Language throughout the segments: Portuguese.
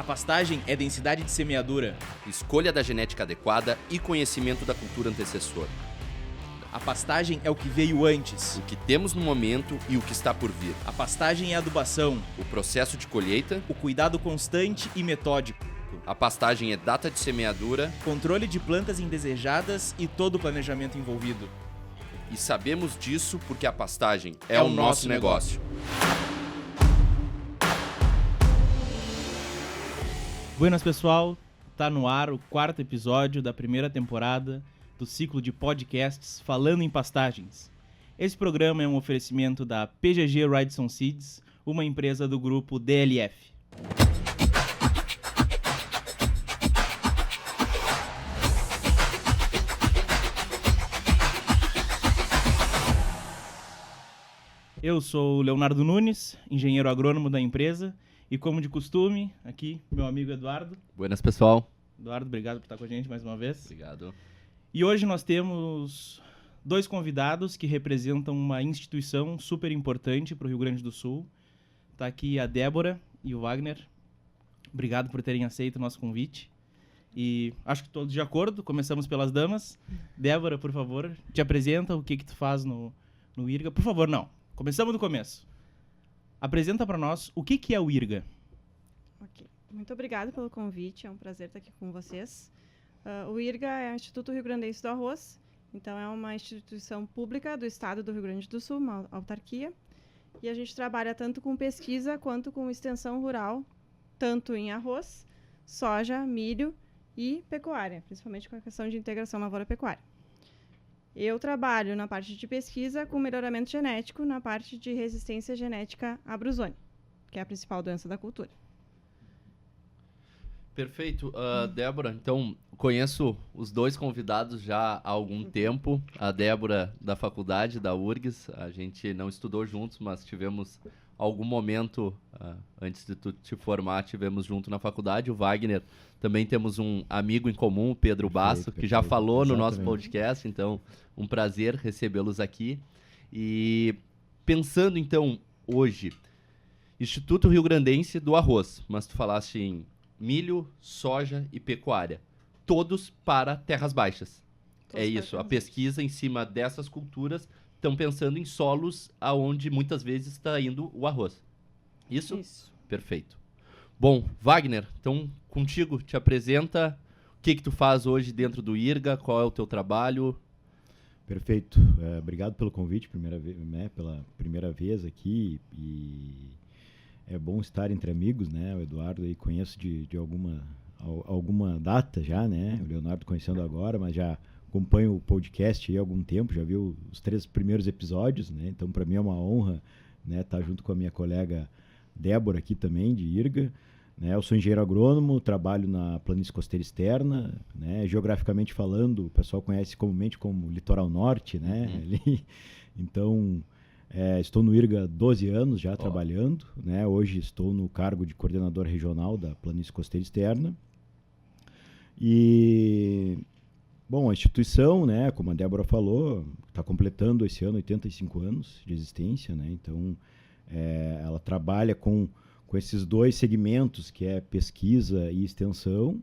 A pastagem é densidade de semeadura. Escolha da genética adequada e conhecimento da cultura antecessor. A pastagem é o que veio antes. O que temos no momento e o que está por vir. A pastagem é a adubação. O processo de colheita. O cuidado constante e metódico. A pastagem é data de semeadura. Controle de plantas indesejadas e todo o planejamento envolvido. E sabemos disso porque a pastagem é o nosso negócio. Buenas, pessoal. Tá no ar o 4º episódio da primeira temporada do ciclo de podcasts Falando em Pastagens. Esse programa é um oferecimento da PGG Wrightson Seeds, uma empresa do grupo DLF. Eu sou o Leonardo Nunes, engenheiro agrônomo da empresa, e como de costume, aqui, meu amigo Eduardo. Buenas, pessoal. Eduardo, obrigado por estar com a gente mais uma vez. Obrigado. E hoje nós temos 2 convidados que representam uma instituição super importante para o Rio Grande do Sul. Está aqui a Débora e o Wagner. Obrigado por terem aceito o nosso convite. E acho que todos de acordo, começamos pelas damas. Débora, por favor, te apresenta o que tu faz no IRGA. Por favor, não. Começamos do começo. Apresenta para nós o que é o IRGA. Ok. Muito obrigada pelo convite. É um prazer estar aqui com vocês. O IRGA é o Instituto Rio Grandense do Arroz. Então, é uma instituição pública do estado do Rio Grande do Sul, uma autarquia. E a gente trabalha tanto com pesquisa quanto com extensão rural, tanto em arroz, soja, milho e pecuária, principalmente com a questão de integração lavoura-pecuária. Eu trabalho na parte de pesquisa com melhoramento genético, na parte de resistência genética à brusone, que é a principal doença da cultura. Perfeito. Débora, então, conheço os 2 convidados já há algum tempo. A Débora da faculdade, da URGS, a gente não estudou juntos, mas tivemos algum momento, antes de tu te formar, tivemos junto na faculdade. O Wagner, também temos um amigo em comum, o Pedro Basso, que já falou no nosso podcast, então, um prazer recebê-los aqui. E pensando, então, hoje, Instituto Rio Grandense do Arroz, mas tu falaste em milho, soja e pecuária, todos para terras baixas. É isso, a pesquisa em cima dessas culturas estão pensando em solos aonde muitas vezes está indo o arroz. Isso? Isso. Perfeito. Bom, Wagner, então contigo, te apresenta o que tu faz hoje dentro do IRGA, qual é o teu trabalho. Perfeito. Obrigado pelo convite, pela primeira vez aqui, e é bom estar entre amigos, né? O Eduardo aí conheço de alguma data já, né? O Leonardo conhecendo agora, mas já acompanho o podcast aí há algum tempo, já viu os 3 primeiros episódios, né? Então, para mim é uma honra, né, estar junto com a minha colega Débora aqui também, de IRGA. Né? Eu sou engenheiro agrônomo, trabalho na planície costeira externa, né? Geograficamente falando, o pessoal conhece comumente como Litoral Norte, né? Ali. Então, estou no IRGA há 12 anos já trabalhando, né? Hoje estou no cargo de coordenador regional da planície costeira externa. E, bom, a instituição, né, como a Débora falou, está completando esse ano 85 anos de existência, né? Então, ela trabalha com esses 2 segmentos, que é pesquisa e extensão,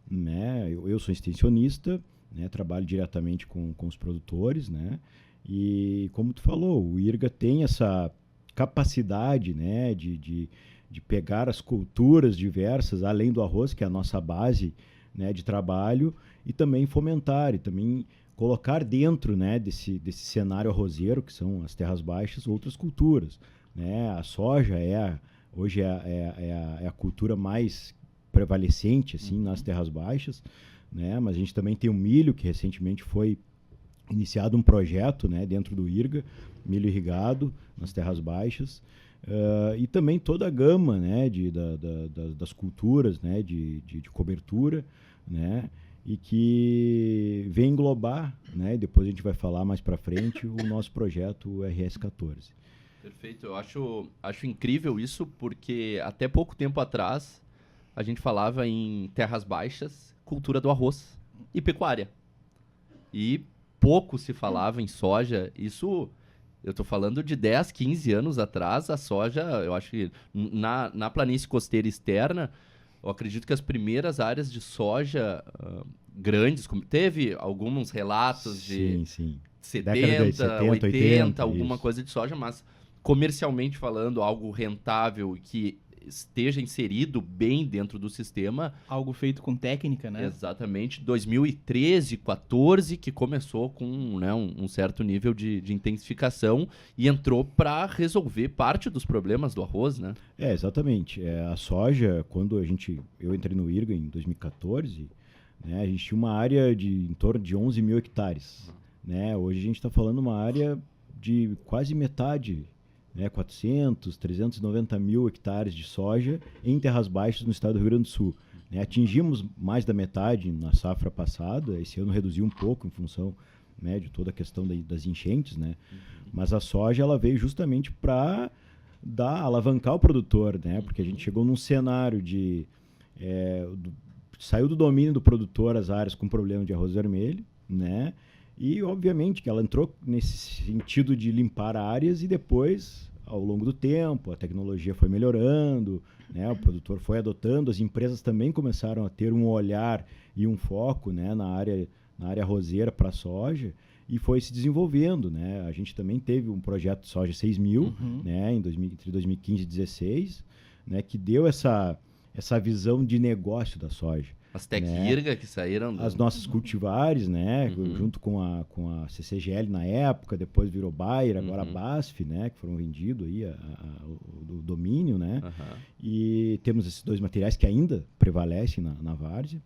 né? Eu sou extensionista, né? Trabalho diretamente com os produtores, né? E, como tu falou, o IRGA tem essa capacidade, né, de pegar as culturas diversas, além do arroz, que é a nossa base, né, de trabalho, e também fomentar, e também colocar dentro, né, desse cenário arrozeiro, que são as terras baixas, outras culturas. Né? A soja hoje é a cultura mais prevalecente assim, nas terras baixas, né? Mas a gente também tem o milho, que recentemente foi iniciado um projeto, né, dentro do IRGA, milho irrigado nas terras baixas, e também toda a gama, né, das culturas, né, de cobertura, né, e que vem englobar, né, e depois a gente vai falar mais para frente, o nosso projeto RS14. Perfeito, eu acho incrível isso, porque até pouco tempo atrás a gente falava em terras baixas, cultura do arroz e pecuária. E pouco se falava em soja. Isso, eu estou falando de 10, 15 anos atrás, a soja, eu acho que na planície costeira externa, eu acredito que as primeiras áreas de soja grandes, teve alguns relatos de sim. 70, 80, alguma isso. coisa de soja, mas comercialmente falando, algo rentável e que esteja inserido bem dentro do sistema. Algo feito com técnica, né? Exatamente. 2013, 14, que começou com, né, um certo nível de intensificação e entrou para resolver parte dos problemas do arroz, né? Exatamente. A soja, quando eu entrei no IRGA em 2014, né, a gente tinha uma área de em torno de 11 mil hectares. Né? Hoje a gente está falando uma área de quase metade, né, 400, 390 mil hectares de soja em terras baixas no estado do Rio Grande do Sul. Né? Atingimos mais da metade na safra passada, esse ano reduziu um pouco em função, né, de toda a questão das enchentes, né? Mas a soja ela veio justamente para alavancar o produtor, né? Porque a gente chegou num cenário saiu do domínio do produtor as áreas com problema de arroz vermelho, né? E, obviamente, que ela entrou nesse sentido de limpar áreas e depois, ao longo do tempo, a tecnologia foi melhorando, né? O produtor foi adotando, as empresas também começaram a ter um olhar e um foco, né, na área arrozeira para a soja e foi se desenvolvendo, né? A gente também teve um projeto de soja 6000, né, entre 2015 e 2016, né, que deu essa visão de negócio da soja. As Tec-IRGA, né, que saíram... As nossas cultivares, né, junto com a CCGL na época, depois virou Bayer, agora a BASF, né, que foram vendidos aí o domínio, né, e temos esses dois materiais que ainda prevalecem na várzea,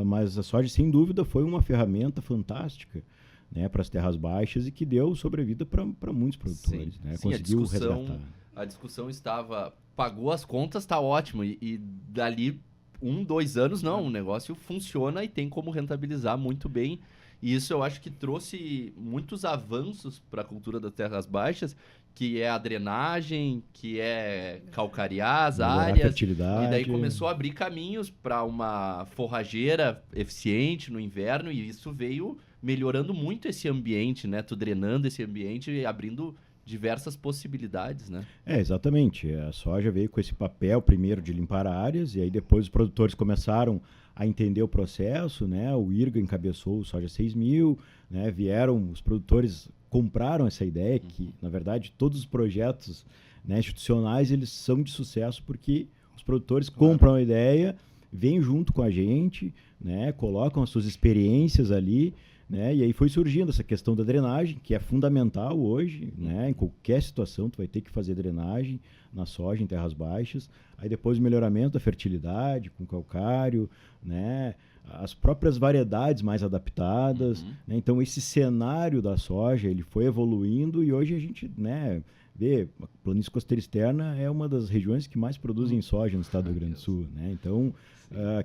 mas a soja, sem dúvida, foi uma ferramenta fantástica, né, para as terras baixas e que deu sobrevida para muitos produtores. Né, conseguiu resgatar. A discussão estava, pagou as contas, está ótimo, e dali 1-2 anos, não, o negócio funciona e tem como rentabilizar muito bem. E isso eu acho que trouxe muitos avanços para a cultura das terras baixas, que é a drenagem, que é calcarear as áreas. Fertilidade. E daí começou a abrir caminhos para uma forrageira eficiente no inverno, e isso veio melhorando muito esse ambiente, né? Tu drenando esse ambiente e abrindo diversas possibilidades, né? Exatamente. A soja veio com esse papel primeiro de limpar áreas, e aí depois os produtores começaram a entender o processo, né? O IRGA encabeçou o Soja 6000, né? Vieram, os produtores compraram essa ideia que, na verdade, todos os projetos, né, institucionais, eles são de sucesso porque os produtores compram a ideia, vêm junto com a gente, né? Colocam as suas experiências ali, né? E aí foi surgindo essa questão da drenagem, que é fundamental hoje, né? Em qualquer situação tu vai ter que fazer drenagem na soja em terras baixas. Aí depois o melhoramento da fertilidade com calcário, né? As próprias variedades mais adaptadas, né? Então esse cenário da soja ele foi evoluindo e hoje a gente, né, vê, a planície costeira externa é uma das regiões que mais produzem soja no estado do Rio Grande do Sul, né? Então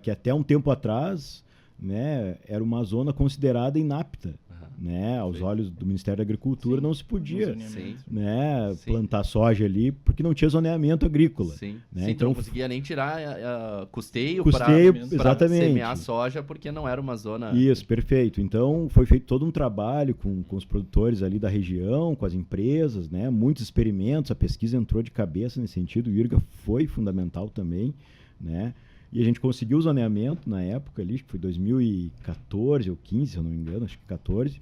que até um tempo atrás, né, era uma zona considerada inapta, né, aos olhos do Ministério da Agricultura. Não se podia, né, plantar soja ali porque não tinha zoneamento agrícola. Né? Então não conseguia nem tirar custeio para semear soja porque não era uma zona... Isso, perfeito. Então foi feito todo um trabalho com os produtores ali da região, com as empresas, né, muitos experimentos, a pesquisa entrou de cabeça nesse sentido, o IRGA foi fundamental também, né? E a gente conseguiu o zoneamento na época ali, acho que foi 2014 ou 15, se eu não me engano, acho que 14.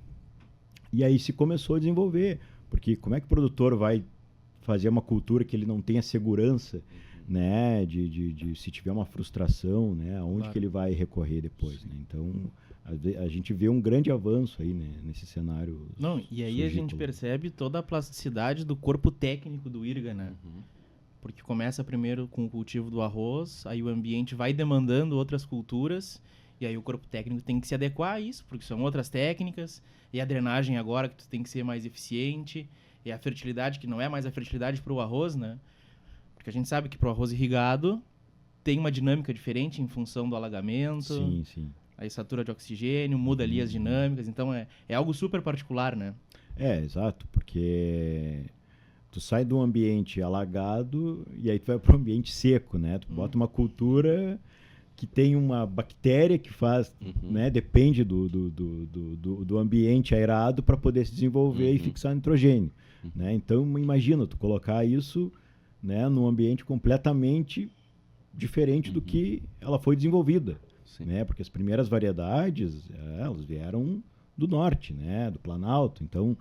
E aí se começou a desenvolver, porque como é que o produtor vai fazer uma cultura que ele não tenha segurança, né, de se tiver uma frustração, né, aonde que ele vai recorrer depois, né? Então a gente vê um grande avanço aí, né, nesse cenário. Não, e aí a gente percebe toda a plasticidade do corpo técnico do IRGA, né? Porque começa primeiro com o cultivo do arroz, aí o ambiente vai demandando outras culturas, e aí o corpo técnico tem que se adequar a isso, porque são outras técnicas, e a drenagem agora que tu tem que ser mais eficiente, e a fertilidade, que não é mais a fertilidade para o arroz, né? Porque a gente sabe que para o arroz irrigado tem uma dinâmica diferente em função do alagamento, a estatura de oxigênio, muda ali as dinâmicas, então é algo super particular, né? Exato, porque... Tu sai de um ambiente alagado e aí tu vai para um ambiente seco, né? Tu bota uma cultura que tem uma bactéria que faz, né? Depende do ambiente aerado para poder se desenvolver e fixar nitrogênio, né? Então imagina tu colocar isso, né, num ambiente completamente diferente do que ela foi desenvolvida, Sim. né? Porque as primeiras variedades, elas vieram do norte, né? Do Planalto. Então,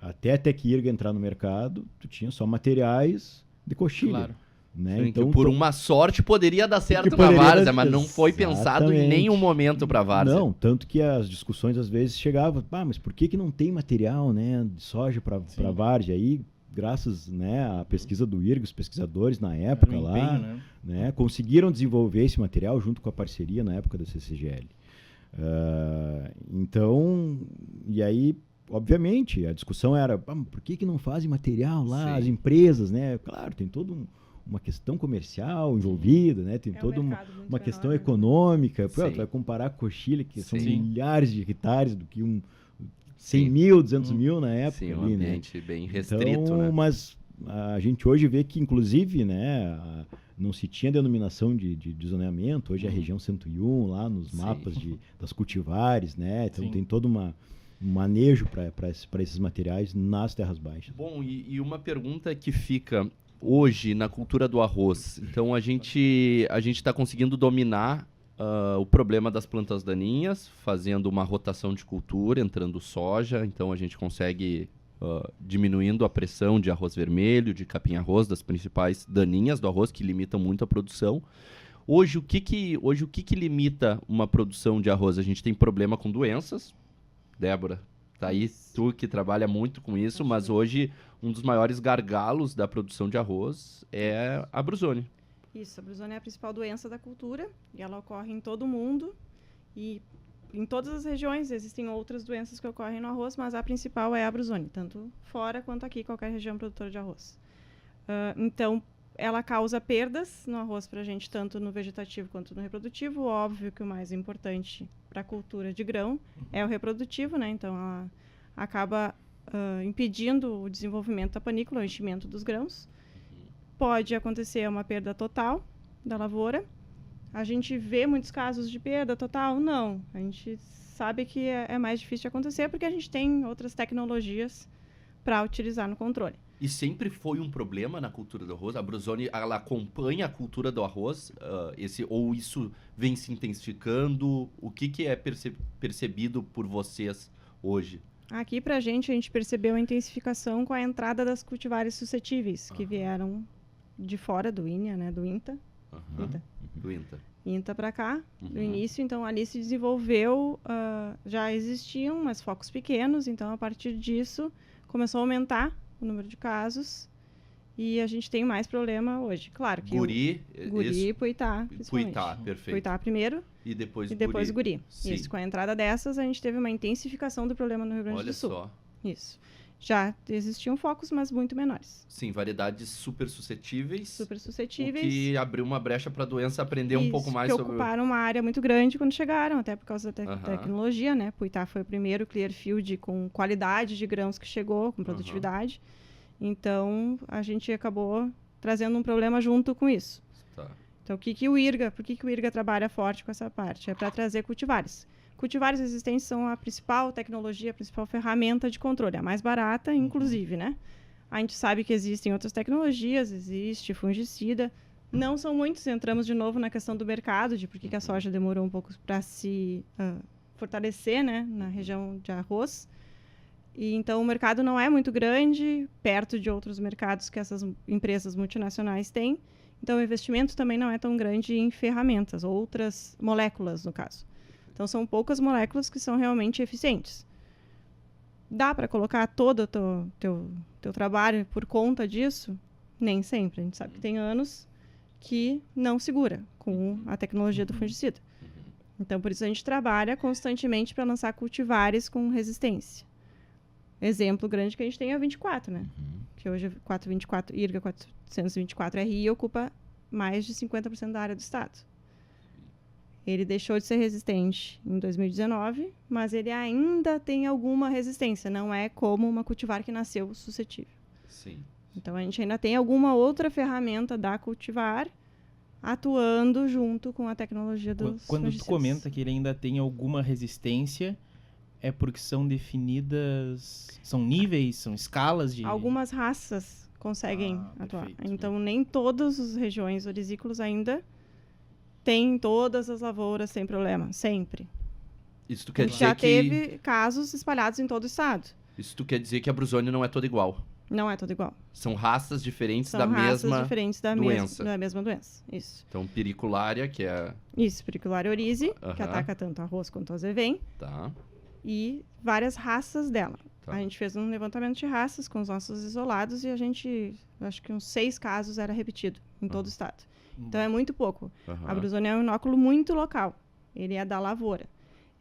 até a Tec Irga entrar no mercado, tu tinha só materiais de coxilha. Claro. Né? Sim, Então, que por uma sorte poderia dar certo na poderia várzea, dar- mas não foi pensado em Exatamente. nenhum momento para várzea. Não, tanto que as discussões às vezes chegavam, mas por que não tem material, né, de soja para várzea? Aí, graças, né, à pesquisa do IRGA, os pesquisadores na época Era um lá, empenho, né, conseguiram desenvolver esse material junto com a parceria na época da CCGL. Então, e aí, obviamente, a discussão era, por que não fazem material lá, Sim. as empresas, né? Claro, tem toda uma questão comercial envolvida, né? Tem É um toda mercado muito uma questão menor, né? econômica. Pô, Sim. tu vai comparar com coxilha, que são Sim. milhares de hectares, do que 100 Sim. mil, 200 mil na época. Sim, um ali, né? ambiente bem restrito, Então, né? mas a gente hoje vê que, inclusive, né, não se tinha denominação de zoneamento, hoje é a região 101, lá nos Sim. mapas das cultivares, né? Então Sim. tem todo um manejo para esses materiais nas terras baixas. Bom, e uma pergunta que fica hoje na cultura do arroz. Então a gente está conseguindo dominar o problema das plantas daninhas, fazendo uma rotação de cultura, entrando soja. Então a gente consegue diminuindo a pressão de arroz vermelho, de capim-arroz, das principais daninhas do arroz que limitam muito a produção. Hoje o que limita uma produção de arroz? A gente tem problema com doenças. Débora, tá aí tu que trabalha muito com isso, mas hoje um dos maiores gargalos da produção de arroz é a brusônia. Isso, a brusônia é a principal doença da cultura e ela ocorre em todo o mundo e em todas as regiões. Existem outras doenças que ocorrem no arroz, mas a principal é a brusônia, tanto fora quanto aqui, qualquer região produtora de arroz. Então, ela causa perdas no arroz para a gente, tanto no vegetativo quanto no reprodutivo. Óbvio que o mais importante para a cultura de grão é o reprodutivo, né? Então, ela acaba impedindo o desenvolvimento da panícula, o enchimento dos grãos. Pode acontecer uma perda total da lavoura. A gente vê muitos casos de perda total? Não. A gente sabe que é mais difícil de acontecer porque a gente tem outras tecnologias para utilizar no controle. E sempre foi um problema na cultura do arroz? A brusônia, ela acompanha a cultura do arroz? Ou isso vem se intensificando? O que é percebido por vocês hoje? Aqui, para a gente percebeu a intensificação com a entrada das cultivares suscetíveis, que vieram de fora do INEA, né, do INTA. Do INTA. INTA para cá, no início. Então, ali se desenvolveu, já existiam, mas focos pequenos. Então, a partir disso, começou a aumentar o número de casos e a gente tem mais problema hoje. Claro que Guri, Guri e Puitá, Puitá, perfeito. Puitá primeiro E depois Guri. Sim. Isso, com a entrada dessas, a gente teve uma intensificação do problema no Rio Grande Olha do Sul. só. Isso. Já existiam focos, mas muito menores. Sim, variedades super suscetíveis. Super suscetíveis. O que abriu uma brecha para a doença aprender um pouco mais que sobre... ocuparam uma área muito grande quando chegaram, até por causa da Aham. tecnologia, né? Puitá foi o primeiro Clearfield com qualidade de grãos que chegou, com produtividade. Então, a gente acabou trazendo um problema junto com isso. Tá. Então, por que o IRGA trabalha forte com essa parte? É para trazer cultivares. Cultivares resistentes são a principal tecnologia, a principal ferramenta de controle, a mais barata, inclusive, né? A gente sabe que existem outras tecnologias, existe fungicida. Não são muitos, entramos de novo na questão do mercado, de por que a soja demorou um pouco para se fortalecer, né, na região de arroz. E, então, o mercado não é muito grande, perto de outros mercados que essas empresas multinacionais têm. Então, o investimento também não é tão grande em ferramentas, outras moléculas, no caso. Então, são poucas moléculas que são realmente eficientes. Dá para colocar todo o teu trabalho por conta disso? Nem sempre. A gente sabe que tem anos que não segura com a tecnologia do fungicida. Então, por isso a gente trabalha constantemente para lançar cultivares com resistência. Exemplo grande que a gente tem é o 24, né? Que hoje 424, IRGA 424 RI ocupa mais de 50% da área do estado. Ele deixou de ser resistente em 2019, mas ele ainda tem alguma resistência. Não é como uma cultivar que nasceu suscetível. Sim. Então, a gente ainda tem alguma outra ferramenta da cultivar atuando junto com a tecnologia dos Quando tu fungicidas. comenta que ele ainda tem alguma resistência, é porque são definidas... São níveis, são escalas de... Algumas raças conseguem atuar. perfeito. Então, nem todas as regiões orizícolas ainda tem em todas as lavouras sem problema, sempre. Isso tu quer dizer Já que... teve casos espalhados em todo o estado. Isso tu quer dizer que a Brusônia não é toda igual. Não é tudo igual. São raças diferentes São da raças mesma diferentes da doença. da mesma doença. Isso. Então, periculária, que é... Isso, Periculária oryzae, que Aham. ataca tanto arroz quanto a azevém, Tá, e várias raças dela. Tá. A gente fez um levantamento de raças com os nossos isolados e a gente, acho que uns 6 casos era repetido em todo o estado. Então é muito pouco. aham. A Brusônia é um inóculo muito local. Ele é da lavoura.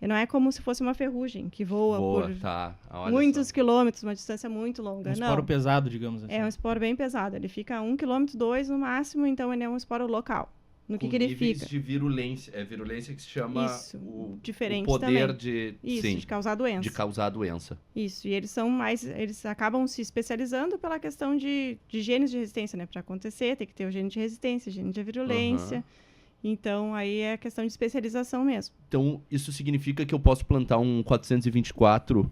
E não é como se fosse uma ferrugem que voa por tá. Olha muitos só. quilômetros, uma distância muito longa. Um esporo Não, pesado, digamos assim. é um esporo bem pesado. Ele fica a 1 quilômetro, 2 no máximo, então ele é um esporo local. No Com que ele níveis fica? de virulência. É virulência que se chama Isso, o diferentes poder também. de... Isso, sim, de causar doença. de causar a doença. Isso, e eles são mais, eles acabam se especializando pela questão de genes de resistência, né? Para acontecer, tem que ter o gene de resistência, gene de virulência. Então, aí é questão de especialização mesmo. Então, isso significa que eu posso plantar um 424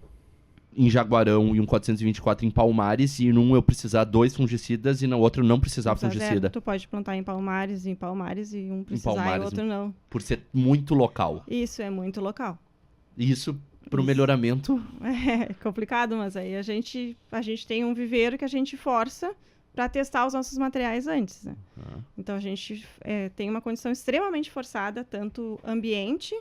em Jaguarão e um 424 em Palmares, e num eu precisar 2 fungicidas e no outro não precisar Precisa fungicida, zero. Tu pode plantar em Palmares e um precisar e Palmares, o outro não. por ser muito local. Isso é muito local. E isso, pro Isso. melhoramento, É complicado, mas aí a gente tem um viveiro que a gente força para testar os nossos materiais antes, né? Então a gente tem uma condição extremamente forçada, tanto ambiente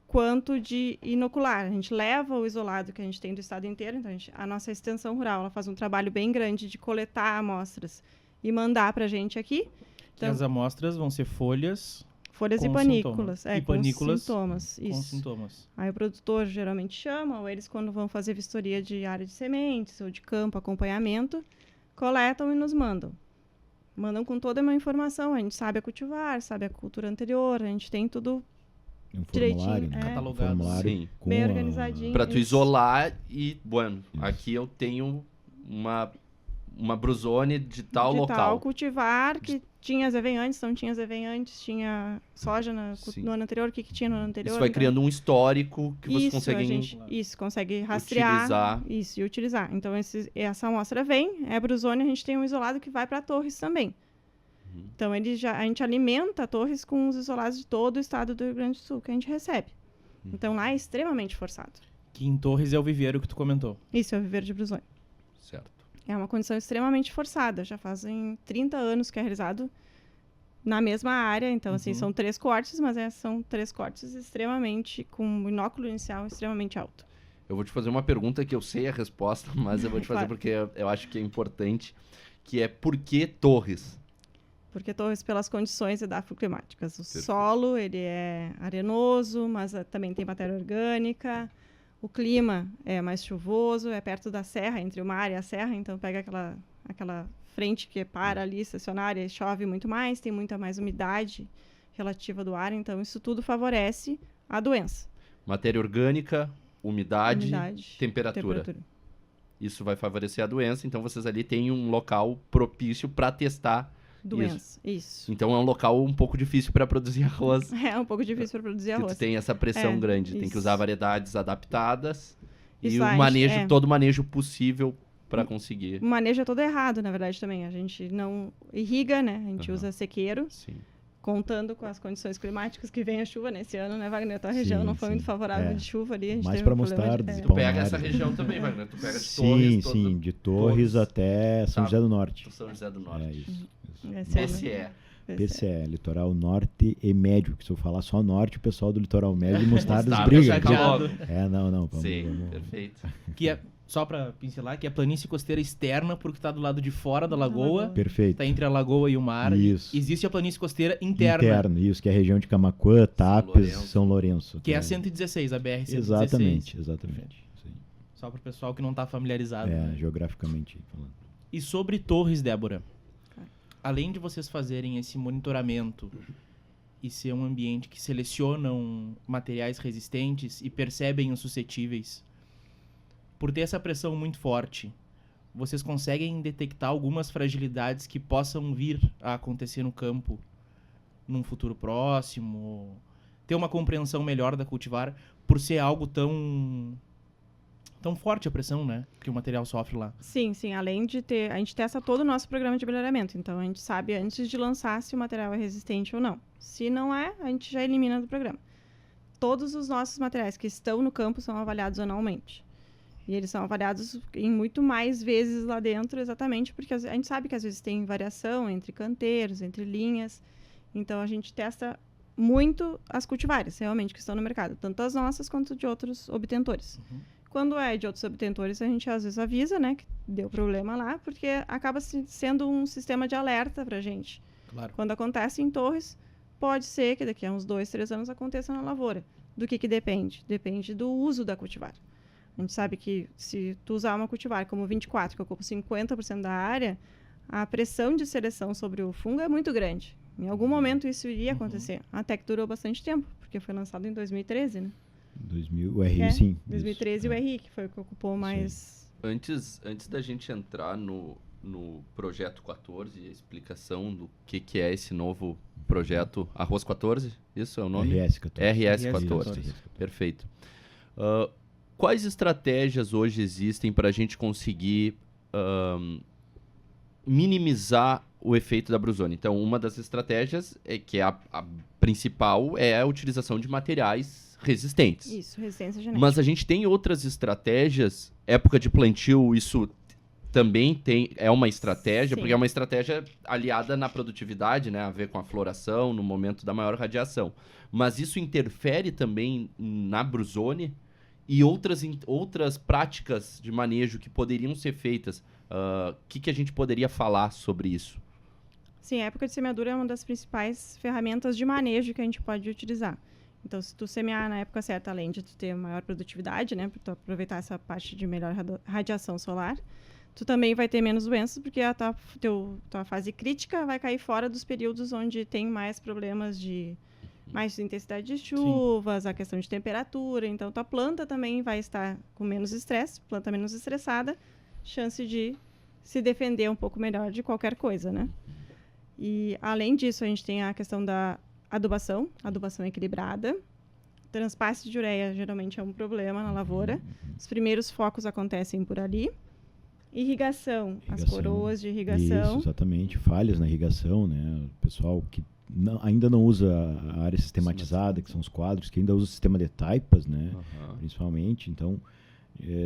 quanto de inocular. A gente leva o isolado que a gente tem do estado inteiro, então a nossa extensão rural ela faz um trabalho bem grande de coletar amostras e mandar para a gente aqui. E Então, as amostras vão ser folhas folhas e com panículas. sintomas. E Com panículas sintomas. com Isso. sintomas. Aí o produtor geralmente chama, ou eles quando vão fazer vistoria de área de sementes ou de campo, acompanhamento, coletam e nos mandam. Mandam com toda uma informação, a gente sabe a cultivar, sabe a cultura anterior, a gente tem tudo Um direitinho, formulário, né? catalogado. Um formulário Sim. com bem a- organizadinho. pra tu Isso. isolar e, bueno, Isso. aqui eu tenho uma Brusone de tal de local. tal cultivar, que tinha azevém antes, não tinha azevém antes, tinha soja Sim. no ano anterior, o que tinha no ano anterior. Isso vai então- criando um histórico que vocês Isso, conseguem... isso, consegue rastrear utilizar. isso e utilizar. Então, essa amostra vem, é Brusônia, a gente tem um isolado que vai para Torres também. Então, a gente alimenta Torres com os isolados de todo o estado do Rio Grande do Sul que a gente recebe. Então, lá é extremamente forçado. Que em Torres é o viveiro que tu comentou. Isso é o viveiro de Brusônia. Certo. É uma condição extremamente forçada. Já fazem 30 anos que é realizado na mesma área. Então, assim, são 3 cortes, mas são 3 cortes extremamente, com um inóculo inicial extremamente alto. Eu vou te fazer uma pergunta que eu sei a resposta, mas eu vou te fazer Claro. porque eu acho que é importante, que é por que Torres? Porque Torres, pelas condições edafoclimáticas. O Perfeito. solo, ele é arenoso, mas também tem matéria orgânica. O clima é mais chuvoso, é perto da serra, entre o mar e a serra, então pega aquela frente que para ali, estacionária, e chove muito mais, tem muita mais umidade relativa do ar, então isso tudo favorece a doença. Matéria orgânica, umidade, Umidade, temperatura. Isso vai favorecer a doença, então vocês ali têm um local propício para testar. Doença, isso. Então é um local um pouco difícil para produzir arroz. É um pouco difícil para produzir Porque arroz. tu tem essa pressão É, e tem que isso. usar variedades adaptadas e Isso, o a gente- manejo, todo o manejo possível para conseguir. O manejo é todo errado, na verdade, também. A gente não irriga, né? A gente Aham. usa sequeiro, Sim. contando com as condições climáticas que vem a chuva nesse ano, né, Wagner? A tua Sim, região não foi sim. muito favorável É. de chuva ali. A gente Mais teve pra um problema mostarda, de, de Tu pega Palmares. essa região também, Wagner. Tu pega de Sim, Torres, sim, de Torres até São Tá. José do Norte. São José do Norte. É isso. esse ano. PCE. PCE, litoral norte e médio, que se eu falar só norte, o pessoal do litoral médio e mostardas Mostarda, briga. chateado. Não, vamos, Sim, vamos- perfeito. Que é, só pra pincelar, que é a planície costeira externa, porque tá do lado de fora da Da lagoa. lagoa. Perfeito. Tá entre a lagoa e o mar. Isso. Existe a planície costeira interna, Interno, isso, que é a região de Camaquã, Tapes, Lourenço. São Lourenço. que é a né? 116, a BR-116. Exatamente. Sim. Só pro pessoal que não tá familiarizado. É, né? geograficamente falando. E sobre Torres, Débora, Claro. além de vocês fazerem esse monitoramento e ser um ambiente que selecionam materiais resistentes e percebem os suscetíveis, por ter essa pressão muito forte, vocês conseguem detectar algumas fragilidades que possam vir a acontecer no campo num futuro próximo? Ter uma compreensão melhor da cultivar por ser algo tão tão forte a pressão, né? Que o material sofre lá. Sim, sim. Além de ter... A gente testa todo o nosso programa de melhoramento. Então, a gente sabe antes de lançar se o material é resistente ou não. Se não é, a gente já elimina do programa. Todos os nossos materiais que estão no campo são avaliados anualmente. E eles são avaliados em muito mais vezes lá dentro, exatamente porque a gente sabe que às vezes tem variação entre canteiros, entre linhas. Então, a gente testa muito as cultivares, realmente, que estão no mercado. Tanto as nossas quanto de outros obtentores. Quando é de outros obtentores, a gente às vezes avisa, né, que deu problema lá, porque acaba sendo um sistema de alerta pra gente. Claro. Quando acontece em Torres, pode ser que daqui a uns 2, 3 anos aconteça na lavoura. Do que depende? Depende do uso da cultivar. A gente sabe que se tu usar uma cultivar como 24, que ocupa 50% da área, a pressão de seleção sobre o fungo é muito grande. Em algum momento isso iria acontecer. Até que durou bastante tempo, porque foi lançado em 2013, né? 2000, o RI, sim. 2013 isso, o RI, que foi o que ocupou mais... Antes da gente entrar no projeto 14 e a explicação do que é esse novo projeto Arroz 14, isso é o nome? RS 14. RS 14, perfeito. Quais estratégias hoje existem para a gente conseguir minimizar o efeito da brusone? Então, uma das estratégias, que é a principal, é a utilização de materiais resistentes. Isso, resistência genética. Mas a gente tem outras estratégias. Época de plantio, isso também é uma estratégia, Sim. porque é uma estratégia aliada na produtividade, né? A ver com a floração, no momento da maior radiação. Mas isso interfere também na brusone e outras práticas de manejo que poderiam ser feitas. O que a gente poderia falar sobre isso? Sim, a época de semeadura é uma das principais ferramentas de manejo que a gente pode utilizar. Então, se tu semear na época certa, além de tu ter maior produtividade, né, para tu aproveitar essa parte de melhor radiação solar, tu também vai ter menos doenças, porque a tua fase crítica vai cair fora dos períodos onde tem mais problemas de mais intensidade de chuvas, a questão de temperatura. Então, tua planta também vai estar com menos estresse, planta menos estressada, chance de se defender um pouco melhor de qualquer coisa, né? E, além disso, a gente tem a questão da adubação equilibrada. Transpasse de ureia geralmente é um problema na lavoura. Os primeiros focos acontecem por ali. Irrigação, as coroas de irrigação. Isso, exatamente. Falhas na irrigação, né? O pessoal que ainda não usa a área sistematizada, que são os quadros, que ainda usa o sistema de taipas, né? Principalmente. Então,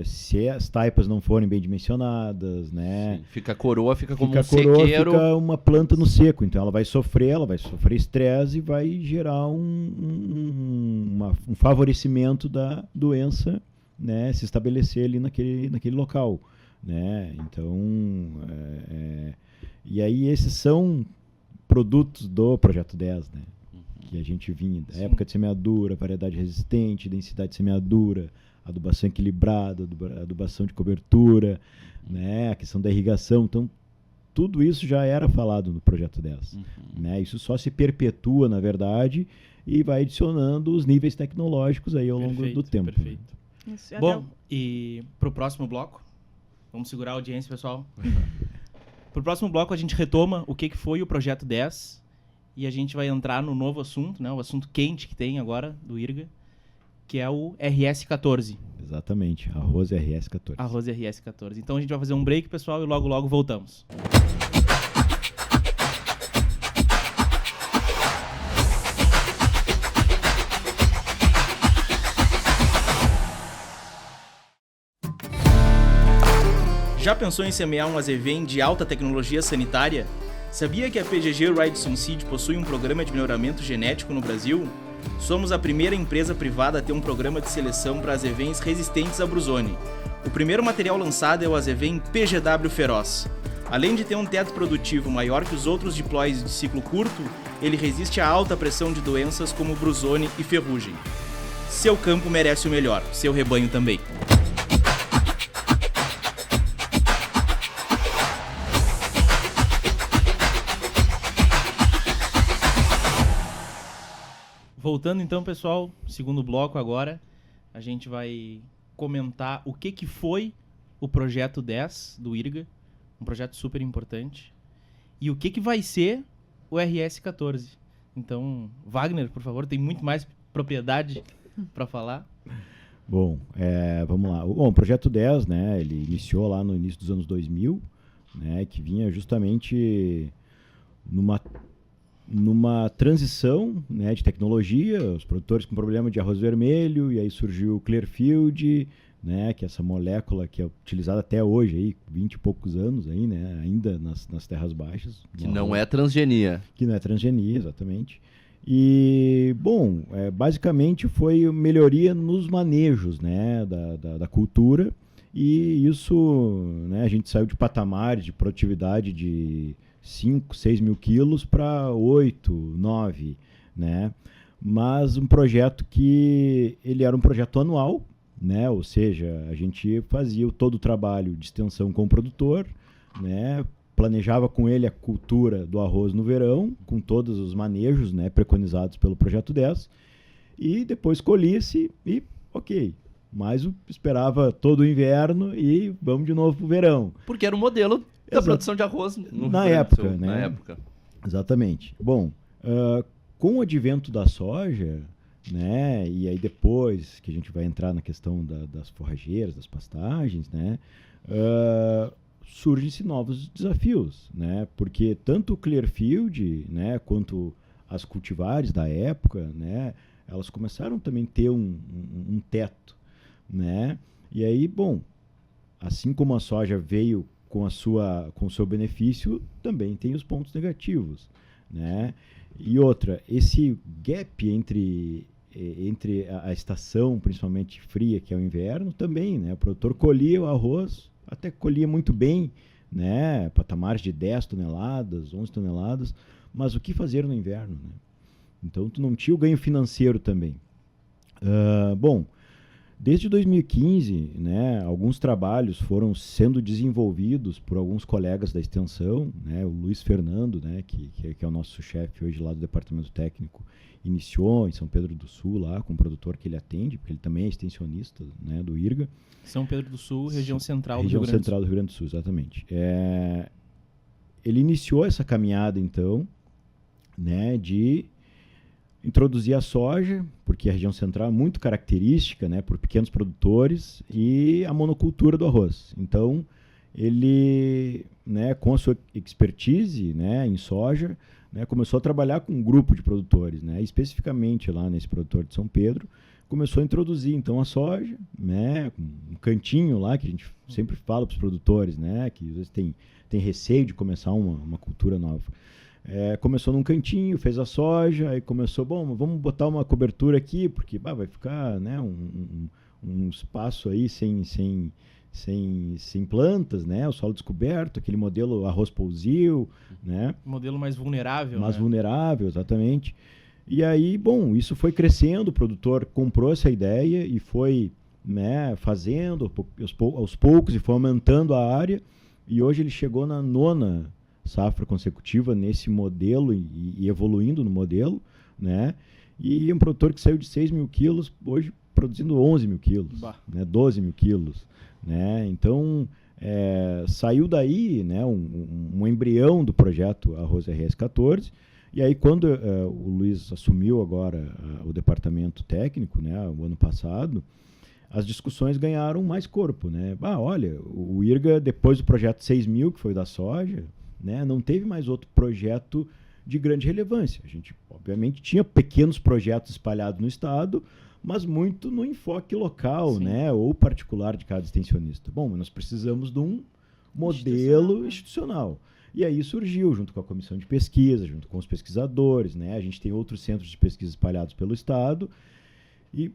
se as taipas não forem bem dimensionadas, né? Sim. Fica a coroa, fica como um coroa, sequeiro. Fica uma planta no seco. Então ela vai sofrer estresse e vai gerar um favorecimento da doença, né? Se estabelecer ali naquele local, né? Então, e aí esses são produtos do Projeto 10, né? Que a gente vinha da época de semeadura, variedade resistente, densidade de semeadura, adubação equilibrada, adubação de cobertura, né? A questão da irrigação. Então, tudo isso já era falado no Projeto 10. Né? Isso só se perpetua, na verdade, e vai adicionando os níveis tecnológicos aí ao longo do tempo. Perfeito. Isso, Bom, e para o próximo bloco, vamos segurar a audiência, pessoal. Para o próximo bloco, a gente retoma o que foi o Projeto 10 e a gente vai entrar no novo assunto, né? O assunto quente que tem agora do IRGA, que é o RS14. Exatamente, arroz RS14. Arroz RS14. Então a gente vai fazer um break, pessoal, e logo voltamos. Já pensou em semear um azevém de alta tecnologia sanitária? Sabia que a PGG Ridson Seed possui um programa de melhoramento genético no Brasil? Somos a primeira empresa privada a ter um programa de seleção para azevens resistentes à brusone. O primeiro material lançado é o azevém PGW Feroz. Além de ter um teto produtivo maior que os outros diploides de ciclo curto, ele resiste à alta pressão de doenças como brusone e ferrugem. Seu campo merece o melhor, seu rebanho também. Voltando então, pessoal, segundo bloco agora, a gente vai comentar o que foi o Projeto 10 do IRGA, um projeto super importante, e o que vai ser o RS14. Então, Wagner, por favor, tem muito mais propriedade para falar. Bom, vamos lá. Bom, o Projeto 10, né, ele iniciou lá no início dos anos 2000, né, que vinha justamente numa transição, né, de tecnologia, os produtores com problema de arroz vermelho, e aí surgiu o Clearfield, né, que é essa molécula que é utilizada até hoje, aí, 20 e poucos anos, aí, né, ainda nas terras baixas. Que não é transgenia. Que não é transgenia, exatamente. E, bom, basicamente foi melhoria nos manejos, né, da cultura, e isso, né, a gente saiu de patamares de produtividade de 5, 6 mil quilos para 8, 9, né? Mas um projeto que ele era um projeto anual, né? Ou seja, a gente fazia todo o trabalho de extensão com o produtor, né? Planejava com ele a cultura do arroz no verão, com todos os manejos, né, preconizados pelo Projeto 10, e depois colhia-se e, ok, mas esperava todo o inverno e vamos de novo para o verão. Porque era o modelo da produção de arroz na época, né? Na época. Exatamente. Bom, com o advento da soja, né, e aí depois que a gente vai entrar na questão das forrageiras, das pastagens, né, surgem-se novos desafios, né, porque tanto o Clearfield, né, quanto as cultivares da época, né, elas começaram também a ter um teto, né, e aí, bom, assim como a soja veio com o seu benefício, também tem os pontos negativos, né? E outra, esse gap entre a estação, principalmente fria, que é o inverno, também, né? O produtor colhia o arroz, até colhia muito bem, né? Patamares de 10 toneladas, 11 toneladas, mas o que fazer no inverno, né? Então, tu não tinha o ganho financeiro também. Bom, desde 2015, né, alguns trabalhos foram sendo desenvolvidos por alguns colegas da extensão, né, o Luiz Fernando, né, que é o nosso chefe hoje lá do departamento técnico, iniciou em São Pedro do Sul, lá com o produtor que ele atende, porque ele também é extensionista, né, do IRGA. São Pedro do Sul, região central do Rio Região Grande do Sul. central do Rio Grande do Sul, exatamente. Ele iniciou essa caminhada, então, né, de introduzir a soja, porque a região central é muito característica, né, por pequenos produtores, e a monocultura do arroz. Então, ele, né, com a sua expertise, né, em soja, né, começou a trabalhar com um grupo de produtores, né, especificamente lá nesse produtor de São Pedro, começou a introduzir então a soja, né, um cantinho lá que a gente sempre fala para os produtores, né, que às vezes tem receio de começar uma cultura nova. Começou num cantinho, fez a soja, aí começou, bom, vamos botar uma cobertura aqui, porque vai ficar, né, um espaço aí sem plantas, né, o solo descoberto, aquele modelo arroz pousio, né. Modelo mais vulnerável. Mais vulnerável, exatamente. E aí, bom, isso foi crescendo, o produtor comprou essa ideia e foi, né, fazendo aos poucos e foi aumentando a área, e hoje ele chegou na 9ª safra consecutiva nesse modelo e evoluindo no modelo, né? E é um produtor que saiu de 6 mil quilos, hoje produzindo 11 mil quilos, né? 12 mil quilos, né? Então, saiu daí, né, um embrião do projeto Arroz RS14, e aí quando o Luiz assumiu agora o departamento técnico, né, o ano passado, as discussões ganharam mais corpo, né? Olha, o IRGA, depois do projeto 6.000, que foi da soja, né, não teve mais outro projeto de grande relevância. A gente, obviamente, tinha pequenos projetos espalhados no estado, mas muito no enfoque local, né, ou particular de cada extensionista. Bom, nós precisamos de um modelo institucional. E aí surgiu, junto com a comissão de pesquisa, junto com os pesquisadores, né, a gente tem outros centros de pesquisa espalhados pelo estado, e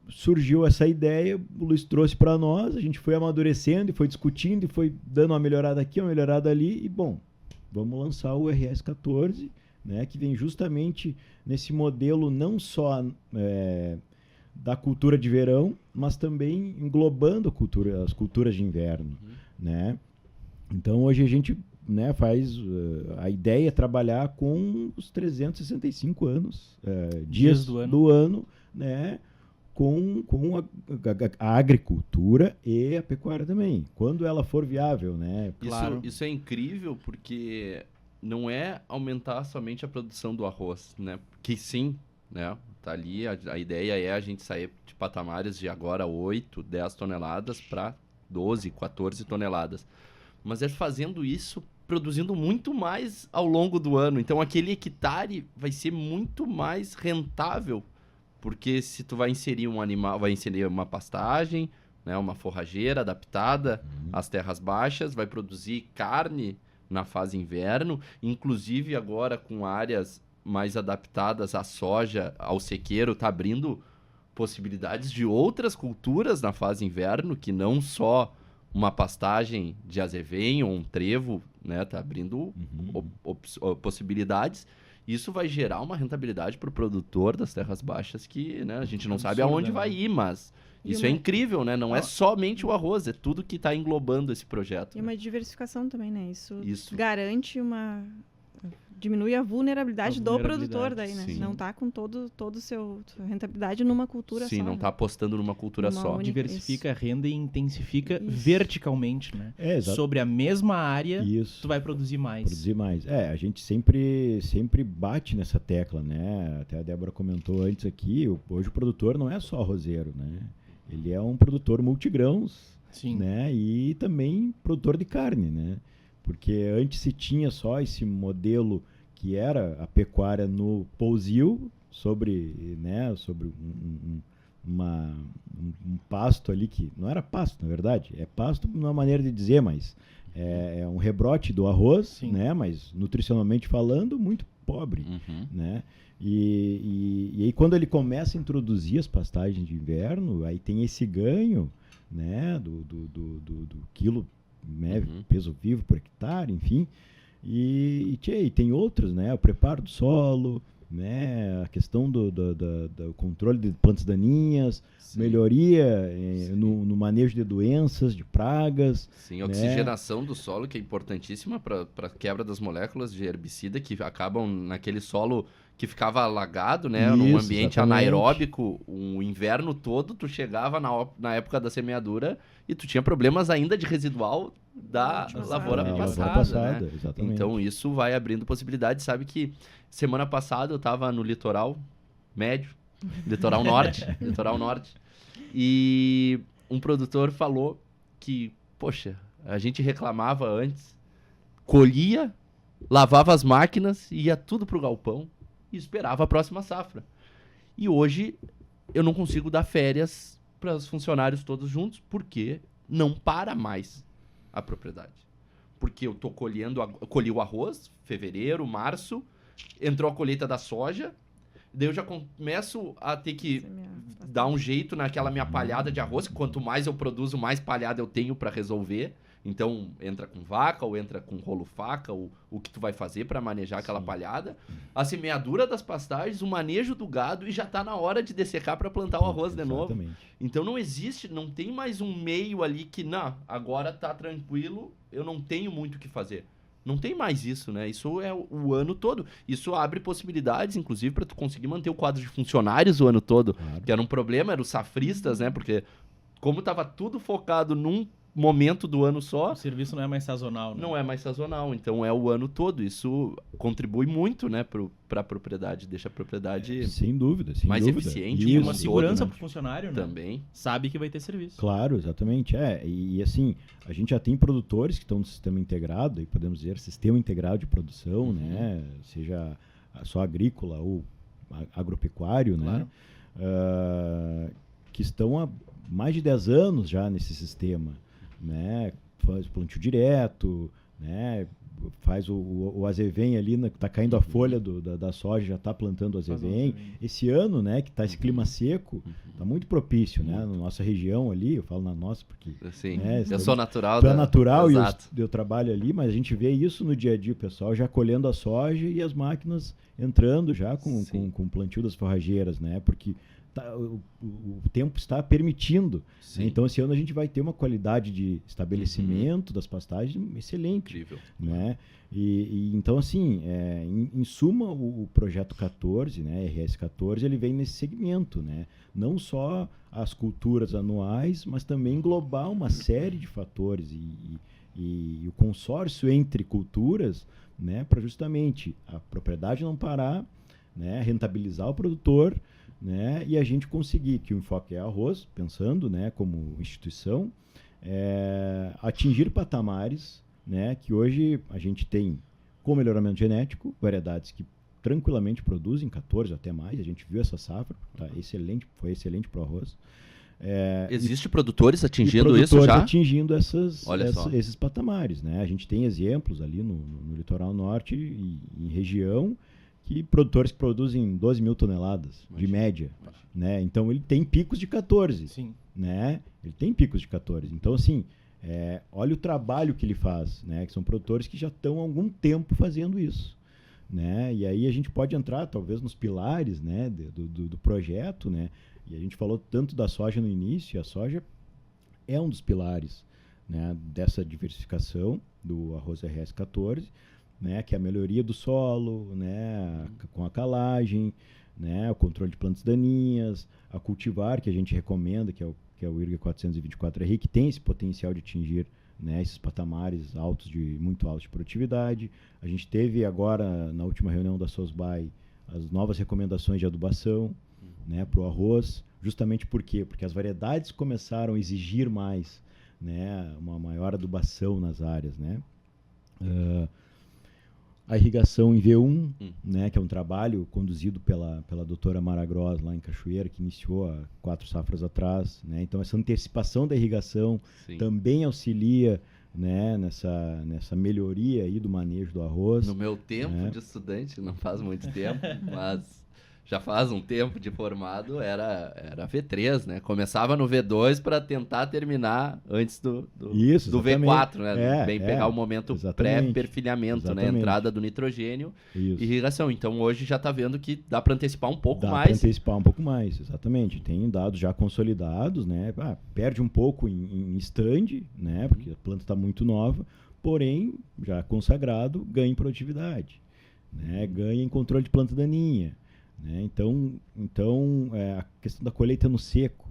surgiu essa ideia, o Luiz trouxe para nós, a gente foi amadurecendo e foi discutindo e foi dando uma melhorada aqui, uma melhorada ali, e bom, vamos lançar o RS14, né, que vem justamente nesse modelo não só da cultura de verão, mas também englobando as culturas de inverno, né? Então hoje a gente, né, faz a ideia é trabalhar com os 365 dias do ano, né, com a agricultura e a pecuária também, quando ela for viável, né? Claro. Isso é incrível, porque não é aumentar somente a produção do arroz, né? Que sim, né? Tá ali, a ideia é a gente sair de patamares de agora 8, 10 toneladas para 12, 14 toneladas. Mas é fazendo isso, produzindo muito mais ao longo do ano. Então aquele hectare vai ser muito mais rentável, porque se tu vai inserir um animal, vai inserir uma pastagem, né, uma forrageira adaptada às terras baixas, vai produzir carne na fase inverno, inclusive agora com áreas mais adaptadas à soja, ao sequeiro, tá abrindo possibilidades de outras culturas na fase inverno, que não só uma pastagem de azevém ou um trevo, né, tá abrindo possibilidades. Isso vai gerar uma rentabilidade para o produtor das terras baixas que, né, a gente não sabe aonde vai ir, mas isso é incrível, né? Não é somente o arroz, é tudo que está englobando esse projeto. E uma diversificação também, né? Isso garante diminui a vulnerabilidade do produtor daí, né? Sim. Não tá com todo sua rentabilidade numa cultura só. Sim, não tá apostando numa cultura só. Diversifica a renda e intensifica verticalmente, né? Exato. Sobre a mesma área, tu vai produzir mais. Produzir mais. A gente sempre bate nessa tecla, né? Até a Débora comentou antes aqui, hoje o produtor não é só arrozeiro, né? Ele é um produtor multigrãos, né? E também produtor de carne, né? Porque antes se tinha só esse modelo que era a pecuária no pousio, sobre um pasto ali que não era pasto, na verdade. É pasto numa maneira de dizer, mas é um rebrote do arroz, né? Mas nutricionalmente falando, muito pobre, né? E aí quando ele começa a introduzir as pastagens de inverno, aí tem esse ganho, né? Do quilo, né, peso vivo por hectare, enfim, e tem outros, né, o preparo do solo, né, a questão do controle de plantas daninhas, melhoria no manejo de doenças, de pragas. Sim, a oxigenação do solo, que é importantíssima para a quebra das moléculas de herbicida que acabam naquele solo que ficava alagado, né, num ambiente anaeróbico, o inverno todo, tu chegava na época da semeadura e tu tinha problemas ainda de residual da lavoura passada, né? Então isso vai abrindo possibilidades. Sabe que semana passada eu estava no litoral médio, litoral norte, e um produtor falou que, poxa, a gente reclamava antes, colhia, lavava as máquinas, ia tudo pro galpão e esperava a próxima safra. E hoje eu não consigo dar férias para os funcionários todos juntos, porque não para mais a propriedade. Porque eu tô colhi o arroz, fevereiro, março, entrou a colheita da soja, daí eu já começo a ter que dar um jeito naquela minha palhada de arroz, que quanto mais eu produzo, mais palhada eu tenho para resolver. Então, entra com vaca ou entra com rolo faca, ou o que tu vai fazer para manejar aquela palhada. A semeadura das pastagens, o manejo do gado, e já tá na hora de dessecar para plantar o arroz de novo. Então não tem mais um meio ali que, não, agora tá tranquilo, eu não tenho muito o que fazer. Não tem mais isso, né? Isso é o ano todo. Isso abre possibilidades, inclusive, para tu conseguir manter o quadro de funcionários o ano todo. Que era um problema, eram os safristas, né? Porque como tava tudo focado num momento do ano só... O serviço não é mais sazonal, né? Não é mais sazonal, então é o ano todo. Isso contribui muito, né, para a propriedade, deixa a propriedade sem dúvida, mais eficiente. E uma segurança para o funcionário, né? Também. Sabe que vai ter serviço. Claro, exatamente. E assim, a gente já tem produtores que estão no sistema integrado, e podemos dizer sistema integrado de produção, né? Seja só agrícola ou agropecuário, claro, né? Que estão há mais de 10 anos já nesse sistema, né? Faz plantio direto, né? Faz o azevém ali, né? Tá caindo a folha da soja, já tá plantando o azevém. Esse ano, né, que tá esse clima seco, tá muito propício, né? Na nossa região ali, eu falo na nossa porque... Sim, né, eu sou natural. Tu é natural e eu trabalho ali, mas a gente vê isso no dia a dia, o pessoal já colhendo a soja e as máquinas entrando já com o plantio das forrageiras, né? Porque o tempo está permitindo. Né? Então, esse ano a gente vai ter uma qualidade de estabelecimento das pastagens excelente. Incrível. Né? Então, assim, em suma, o projeto 14, né, RS 14, ele vem nesse segmento, né? Não só as culturas anuais, mas também englobar uma série de fatores e o consórcio entre culturas, né, para justamente a propriedade não parar, né, rentabilizar o produtor, né, e a gente conseguir que o Enfoque é Arroz, pensando, né, como instituição, atingir patamares, né, que hoje a gente tem com melhoramento genético, variedades que tranquilamente produzem 14 até mais, a gente viu essa safra, tá excelente, foi excelente para o arroz. Existe produtores atingindo produtores isso já? atingindo Olha só. esses patamares, né? A gente tem exemplos ali no litoral norte e em região que produtores que produzem 12 mil toneladas de média, né? Então ele tem picos de 14, Sim. né? Ele tem picos de 14. Então assim, olha o trabalho que ele faz, né? Que são produtores que já estão há algum tempo fazendo isso, né? E aí a gente pode entrar talvez nos pilares, né, do projeto, né? E a gente falou tanto da soja no início, a soja é um dos pilares, né, dessa diversificação do arroz RS14, né, que é a melhoria do solo, né, com a calagem, né, o controle de plantas daninhas, a cultivar, que a gente recomenda, que é o IRGA 424R, que tem esse potencial de atingir, né, esses patamares muito altos de produtividade. A gente teve agora, na última reunião da SOSBAI, as novas recomendações de adubação, né, para o arroz, justamente por quê? Porque as variedades começaram a exigir mais, né, uma maior adubação nas áreas, né. A irrigação em V1, né, que é um trabalho conduzido pela doutora Mara Gross lá em Cachoeira, que iniciou há 4 safras atrás, né. Então essa antecipação da irrigação também auxilia, né, nessa melhoria aí do manejo do arroz. No meu tempo de estudante, não faz muito tempo, mas já faz um tempo de formado, era V3, né? Começava no V2 para tentar terminar antes do V4, né? Pegar o momento pré-perfilhamento, né? Entrada do nitrogênio e irrigação. Então hoje já está vendo que dá para antecipar um pouco mais. Dá para antecipar um pouco mais, exatamente. Tem dados já consolidados, né? Perde um pouco em stand, né? Porque a planta está muito nova, porém, já consagrado, ganha em produtividade, né? Ganha em controle de planta daninha. Né? Então a questão da colheita no seco,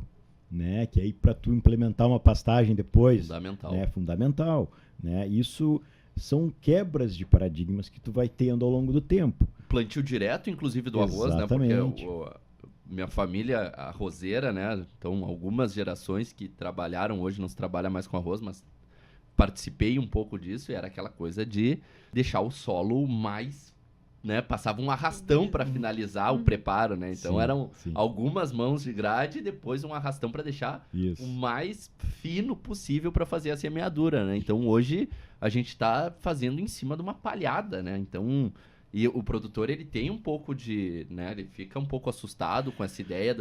né? Que aí para tu implementar uma pastagem depois é fundamental, né? Isso são quebras de paradigmas que tu vai tendo ao longo do tempo. Plantio direto, inclusive, do arroz, né? Porque minha família arrozeira, né? Então algumas gerações que trabalharam, hoje não se trabalha mais com arroz, mas participei um pouco disso, e era aquela coisa de deixar o solo mais, né, passava um arrastão para finalizar o preparo, né? Então eram algumas mãos de grade e depois um arrastão para deixar o mais fino possível para fazer a semeadura, né? Então hoje a gente está fazendo em cima de uma palhada, né? Então, e o produtor, ele tem um pouco de, né, ele fica um pouco assustado com essa ideia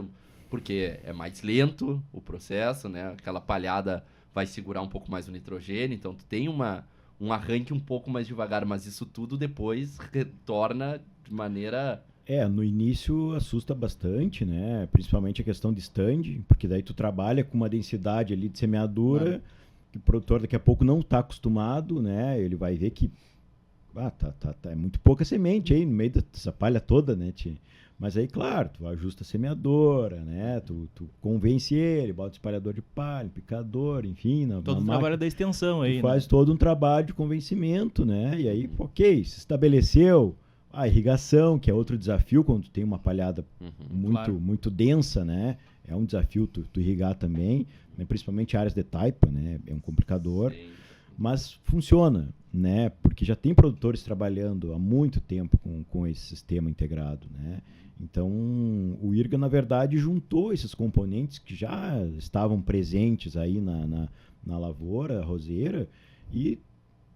porque é mais lento o processo, né? Aquela palhada vai segurar um pouco mais o nitrogênio, então tu tem um arranque um pouco mais devagar, mas isso tudo depois retorna de maneira... No início assusta bastante, né? Principalmente a questão de stand, porque daí tu trabalha com uma densidade ali de semeadura, que o produtor daqui a pouco não está acostumado, né? Ele vai ver que é muito pouca semente aí no meio dessa palha toda, né, tia? Mas aí, claro, tu ajusta a semeadora, né? Tu convence ele, bota espalhador de palha, picador, enfim. Todo o trabalho da extensão aí, faz todo um trabalho de convencimento, né? E aí, ok, se estabeleceu a irrigação, que é outro desafio quando tu tem uma palhada muito densa, né? É um desafio tu irrigar também, né? Principalmente áreas de taipa, né? É um complicador. Sim. Mas funciona, né? Porque já tem produtores trabalhando há muito tempo com esse sistema integrado, né? Então, o IRGA, na verdade, juntou esses componentes que já estavam presentes aí na lavoura arrozeira e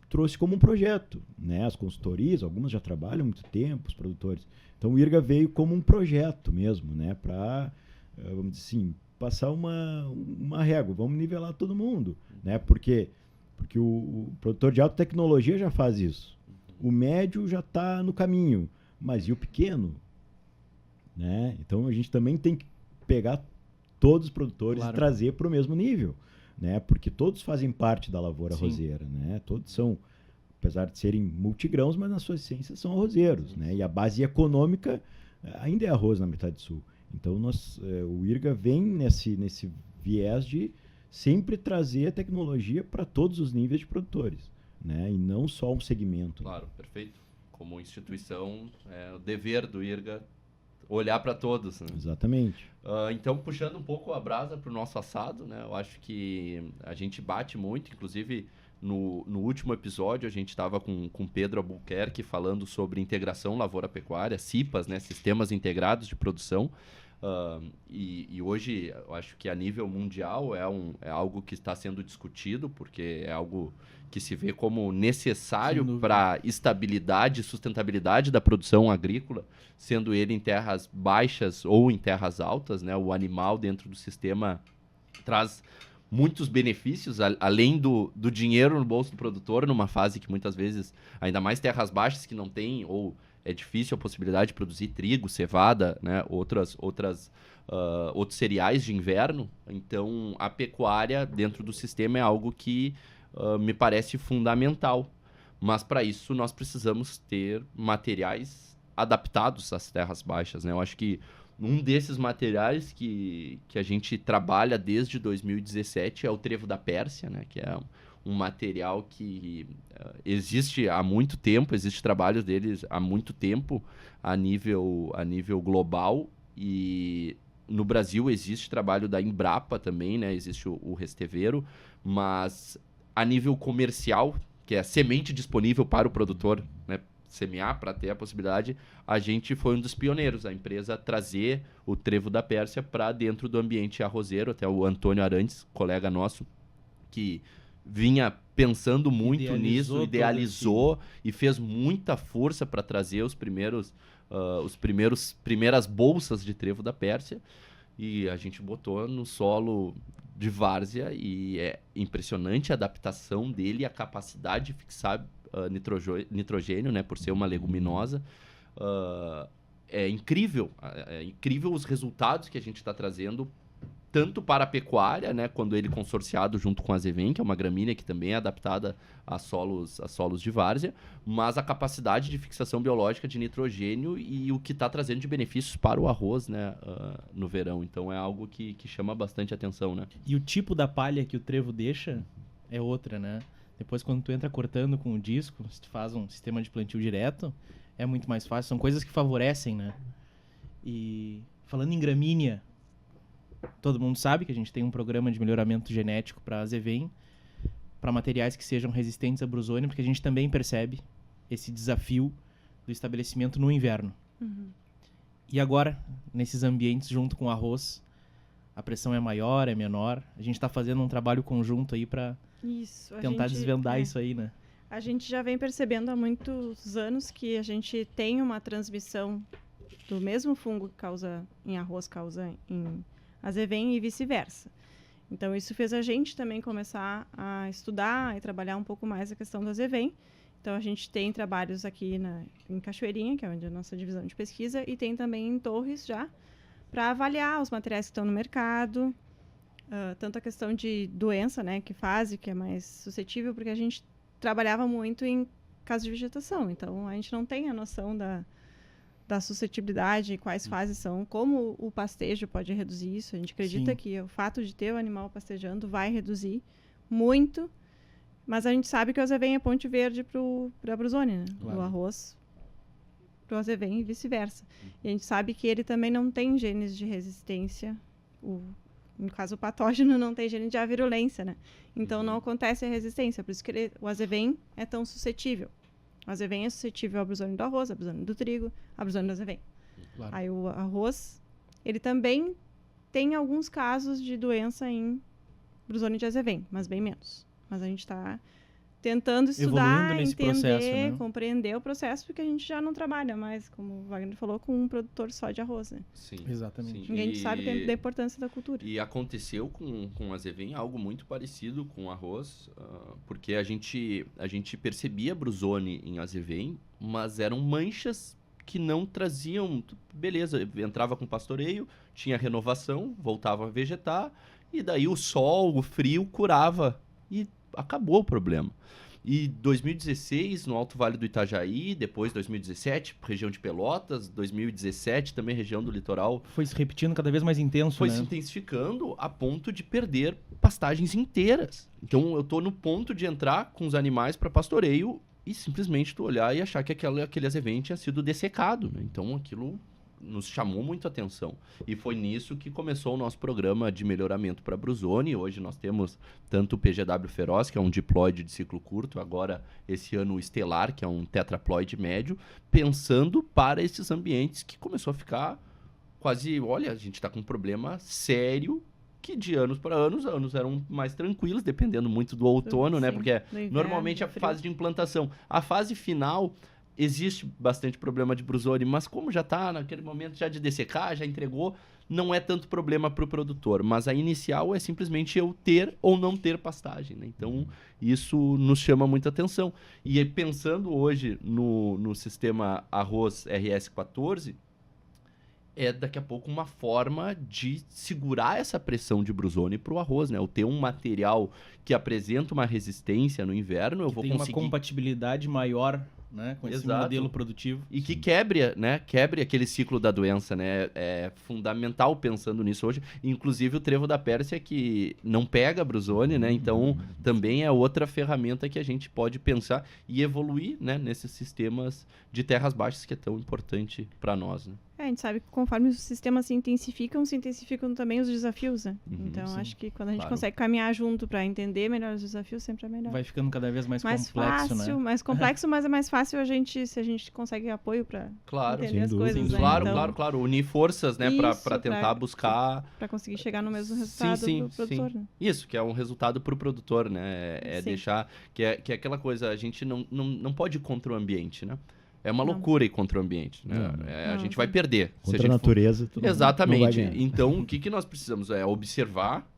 trouxe como um projeto, né? As consultorias, algumas já trabalham há muito tempo, os produtores. Então, o IRGA veio como um projeto mesmo, né? Para, vamos dizer assim, passar uma régua, vamos nivelar todo mundo, né? Porque o produtor de alta tecnologia já faz isso. O médio já está no caminho, mas e o pequeno? Né? Então a gente também tem que pegar todos os produtores e trazer para o mesmo nível, né? Porque todos fazem parte da lavoura arrozeira, né? Todos são, apesar de serem multigrãos, mas na sua essência são arrozeiros, né? E a base econômica ainda é arroz na metade sul. Então o IRGA vem nesse viés de sempre trazer a tecnologia para todos os níveis de produtores, né? E não só um segmento. Claro, perfeito. Como instituição, é o dever do IRGA Olhar para todos, né? Exatamente. Então, puxando um pouco a brasa para o nosso assado, né? Eu acho que a gente bate muito, inclusive no último episódio a gente estava com Pedro Albuquerque falando sobre integração lavoura-pecuária, CIPAs, né? Sistemas Integrados de Produção. E hoje, eu acho que a nível mundial é algo que está sendo discutido, porque é algo que se vê como necessário para estabilidade e sustentabilidade da produção agrícola, sendo ele em terras baixas ou em terras altas, né? O animal dentro do sistema traz muitos benefícios, além do dinheiro no bolso do produtor, numa fase que muitas vezes, ainda mais terras baixas que não tem, ou é difícil a possibilidade de produzir trigo, cevada, né? Outros cereais de inverno. Então, a pecuária dentro do sistema é algo que me parece fundamental. Mas, para isso, nós precisamos ter materiais adaptados às terras baixas, né? Eu acho que um desses materiais que a gente trabalha desde 2017 é o trevo da Pérsia, né? Que é um material que existe há muito tempo, existe trabalho deles há muito tempo a nível global, e no Brasil existe trabalho da Embrapa também, né? Existe o Resteveiro, mas a nível comercial, que é a semente disponível para o produtor, né, semear para ter a possibilidade, a gente foi um dos pioneiros, a empresa trazer o trevo da Pérsia para dentro do ambiente arrozeiro. Até o Antônio Arantes, colega nosso, que vinha pensando muito nisso, idealizou e fez muita força para trazer primeiras bolsas de trevo da Pérsia, e a gente botou no solo de várzea, e é impressionante a adaptação dele, a capacidade de fixar nitrogênio, né, por ser uma leguminosa. É incrível os resultados que a gente está trazendo, tanto para a pecuária, né, quando ele consorciado junto com a Azevém, que é uma gramínea que também é adaptada a solos de várzea, mas a capacidade de fixação biológica de nitrogênio e o que está trazendo de benefícios para o arroz, né, no verão. Então é algo que chama bastante atenção, né? E o tipo da palha que o trevo deixa é outra, né? Depois, quando tu entra cortando com o disco, se tu faz um sistema de plantio direto, é muito mais fácil. São coisas que favorecem, né? E falando em gramínea, todo mundo sabe que a gente tem um programa de melhoramento genético para a Azevém, para materiais que sejam resistentes a brusônio, porque a gente também percebe esse desafio do estabelecimento no inverno. Uhum. E agora, nesses ambientes, junto com o arroz, a pressão é maior, é menor. A gente está fazendo um trabalho conjunto aí para tentar desvendar isso aí, né? A gente já vem percebendo há muitos anos que a gente tem uma transmissão do mesmo fungo que causa em arroz, causa em Azevém e vice-versa. Então, isso fez a gente também começar a estudar e trabalhar um pouco mais a questão do Azevém. Então, a gente tem trabalhos aqui em Cachoeirinha, que é onde é a nossa divisão de pesquisa, e tem também em Torres já, para avaliar os materiais que estão no mercado, tanto a questão de doença, né, que é mais suscetível, porque a gente trabalhava muito em casos de vegetação. Então, a gente não tem a noção da suscetibilidade, quais fases são, como o pastejo pode reduzir isso. A gente acredita que o fato de ter o animal pastejando vai reduzir muito, mas a gente sabe que o Azevém é ponte verde para a brusônia, né? Claro. O arroz para o Azevém e vice-versa. E a gente sabe que ele também não tem genes de resistência, no caso o patógeno não tem gene de avirulência, né? Então não acontece a resistência, por isso que o Azevém é tão suscetível. O Azevém é suscetível à brusônia do arroz, à brusônia do trigo, à brusônia do Azevém. Claro. Aí o arroz, ele também tem alguns casos de doença em brusônia de Azevém, mas bem menos. Mas a gente está tentando estudar, entender, compreender o processo, porque a gente já não trabalha mais, como o Wagner falou, com um produtor só de arroz, né? Sim, exatamente. Sim. A gente sabe da importância da cultura. E aconteceu com o Azevém algo muito parecido com o arroz, porque a gente percebia brusone em Azevém, mas eram manchas que não traziam... Beleza, entrava com pastoreio, tinha renovação, voltava a vegetar, e daí o sol, o frio curava, e acabou o problema. E 2016, no Alto Vale do Itajaí, depois 2017, região de Pelotas, 2017 também região do litoral. Foi se repetindo cada vez mais intenso, Foi se intensificando a ponto de perder pastagens inteiras. Então eu tô no ponto de entrar com os animais para pastoreio e simplesmente tu olhar e achar que aquele Azevém tinha sido dessecado, né? Então aquilo nos chamou muito a atenção. E foi nisso que começou o nosso programa de melhoramento para Bruzone. Hoje nós temos tanto o PGW Feroz, que é um diploide de ciclo curto, agora esse ano o Estelar, que é um tetraploide médio, pensando para esses ambientes que começou a ficar quase, olha, a gente está com um problema sério, que de anos para anos eram mais tranquilos, dependendo muito do outono, né? Sim, Porque do inverno, normalmente a do frio. fase de implantação. A fase final, existe bastante problema de Bruzone, mas como já está naquele momento já de dessecar, já entregou, não é tanto problema para o produtor. Mas a inicial é simplesmente eu ter ou não ter pastagem, né? Então, isso nos chama muita atenção. E pensando hoje no sistema arroz RS14, é daqui a pouco uma forma de segurar essa pressão de Bruzone para o arroz, né? Eu ter um material que apresenta uma resistência no inverno, eu vou Tem conseguir... uma compatibilidade maior, né, com esse Exato. modelo produtivo. E que quebre aquele ciclo da doença, né? É fundamental pensando nisso hoje. Inclusive o trevo da Pérsia que não pega Bruzone, né? Então também é outra ferramenta que a gente pode pensar e evoluir, né, nesses sistemas de terras baixas que é tão importante para nós, né? A gente sabe que conforme os sistemas se intensificam também os desafios, né? Então, sim. acho que quando a gente Claro. consegue caminhar junto para entender melhor os desafios, sempre é melhor. Vai ficando cada vez mais complexo, fácil, né? mais complexo, mas é mais fácil se a gente consegue apoio para Claro, entender sem as dúvida. coisas, né? claro, Então, claro. Unir forças, né, Isso, para tentar buscar... para conseguir chegar no mesmo resultado sim, do produtor, né? Isso, que é um resultado para o produtor, né? É Sim. deixar... Que é aquela coisa, a gente não pode ir contra o ambiente, né? É uma Não. loucura ir contra o ambiente, né? Não. A Não, gente vai perder. se a Contra a gente for- natureza, tu não vai Exatamente. ganhar. Então, o que nós precisamos é observar,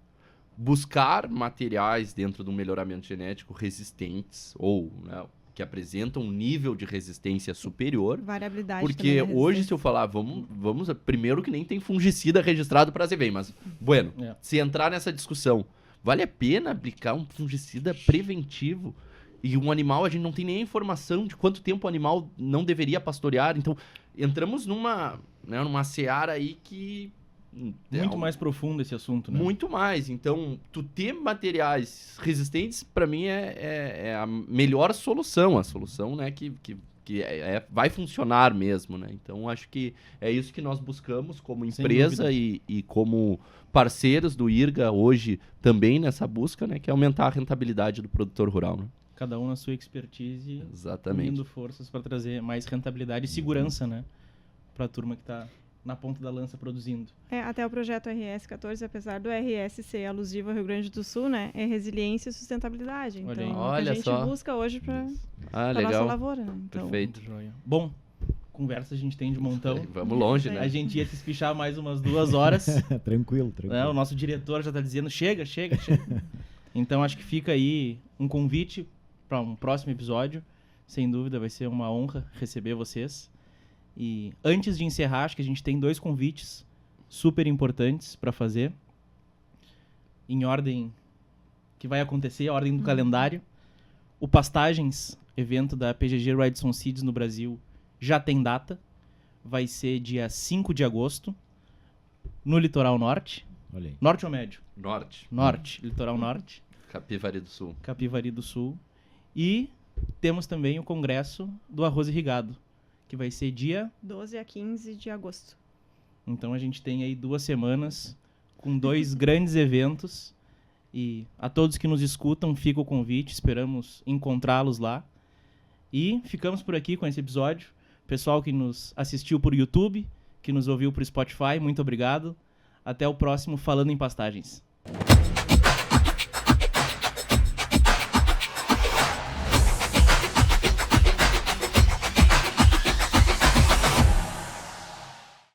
buscar materiais dentro do melhoramento genético resistentes ou, né, que apresentam um nível de resistência superior. Variabilidade Porque também, né? hoje, se eu falar, vamos primeiro que nem tem fungicida registrado para ZV, mas, bueno, É. se entrar nessa discussão, vale a pena aplicar um fungicida preventivo? E um animal, a gente não tem nem a informação de quanto tempo o animal não deveria pastorear. Então, entramos numa seara aí que... Muito mais profundo esse assunto, né? Muito mais. Então, tu ter materiais resistentes, para mim, é a melhor solução. A solução, né, que vai funcionar mesmo, né? Então, acho que é isso que nós buscamos como Sem empresa dúvida. e como parceiros do IRGA hoje também nessa busca, né? Que é aumentar a rentabilidade do produtor rural, né? Cada um na sua expertise, Exatamente. unindo forças para trazer mais rentabilidade e segurança, né? Para a turma que está na ponta da lança produzindo. Até o projeto RS14, apesar do RS ser alusivo ao Rio Grande do Sul, né? É resiliência e sustentabilidade. Olha Então, aí. é o que Olha a gente só. busca hoje para Ah, nossa legal. lavoura, né? Então, Perfeito. Joia. Bom, conversa a gente tem de montão. Vamos longe, É. né? A gente ia se espichar mais umas 2 horas. Tranquilo. Né? O nosso diretor já está dizendo, chega. Então, acho que fica aí um convite para um próximo episódio. Sem dúvida, vai ser uma honra receber vocês. E antes de encerrar, acho que a gente tem 2 convites super importantes para fazer. Em ordem que vai acontecer, a ordem do calendário. O Pastagens, evento da PGG Ridson Seeds no Brasil, já tem data. Vai ser dia 5 de agosto, no Litoral Norte. Olha aí. Norte ou médio? Norte. Norte, Litoral Norte, Capivari do Sul. Capivari do Sul. E temos também o Congresso do Arroz Irrigado, que vai ser dia... 12 a 15 de agosto. Então a gente tem aí 2 semanas com 2 grandes eventos. E a todos que nos escutam, fica o convite. Esperamos encontrá-los lá. E ficamos por aqui com esse episódio. Pessoal que nos assistiu por YouTube, que nos ouviu por Spotify, muito obrigado. Até o próximo Falando em Pastagens.